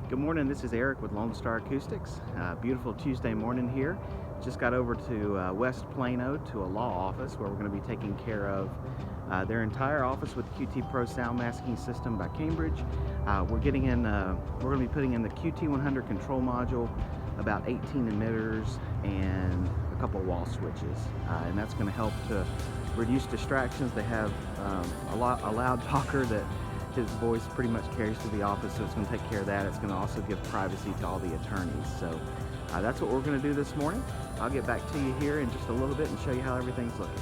Good morning, this is Eric with Lonestar Acoustics. Beautiful Tuesday morning here. Just got over to West Plano to a law office where we're going to be taking care of their entire office with the QT Pro sound masking system by Cambridge. We're going to be putting in the QT100 control module, about 18 emitters, and a couple wall switches. And that's going to help to reduce distractions. They have a loud talker that his voice pretty much carries to the office, so it's going to take care of that. It's going to also give privacy to all the attorneys. So that's what we're going to do this morning. I'll get back to you here in just a little bit and show you how everything's looking.